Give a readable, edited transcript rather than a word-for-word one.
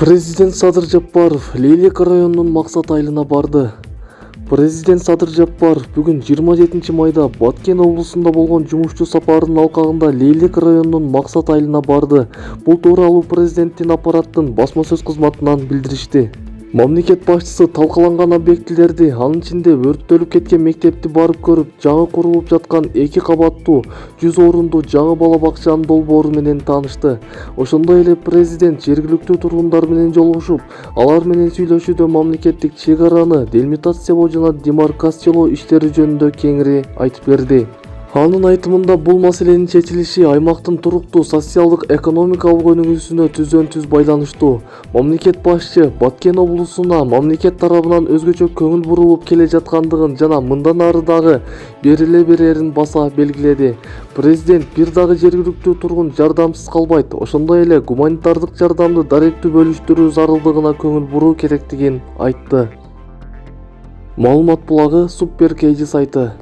Президент Садыр Жапаров Лейлек районунун Максат айылына барды. Президент Садыр Жапаров бүгін 27 майда Баткен облысында болған жұмысчу сапарынын алкагында Лейлек районунун Максат айылына барды. Бул тууралуу президенттин аппараттын басма-сөз кызматынан билдиришти. Мамлекет башчысы талкаланган объектилерди, анын ичинде өрттөлүп кеткен мектепти барып көрүп, жаңы курулуп жаткан 2 кабаттуу 100 орундуу жаңы бала бакчанын долбоору менен таанышты. Ошондой эле президент жергиликтүү тургундар менен жолугушуп, алар менен сүйлөшүүдө мамлекеттик чек араны делимитациялоо жана демаркациялоо иштери жөнүндө кеңири айтып берди. Анын айтымында бул маселенин чечилиши аймактын туруктуу социалдык-экономикалык өнүгүүсүнө түздөн-түз байланыштуу. Мамлекет башчы Баткен облусуна мамлекет тарабынан өзгөчө көңүл бурулуп келе жаткандыгын жана мындан ары дагы бериле берерин баса белгиледи. Президент бир дагы жергиликтүү тургун жардамсыз калбайт, ошондой эле гуманитардык жардамды даректүү бөлүштүрүү зарылдыгына көңүл буруу керектигин айтты. Маалымат булагы Супер Кейджи сайты.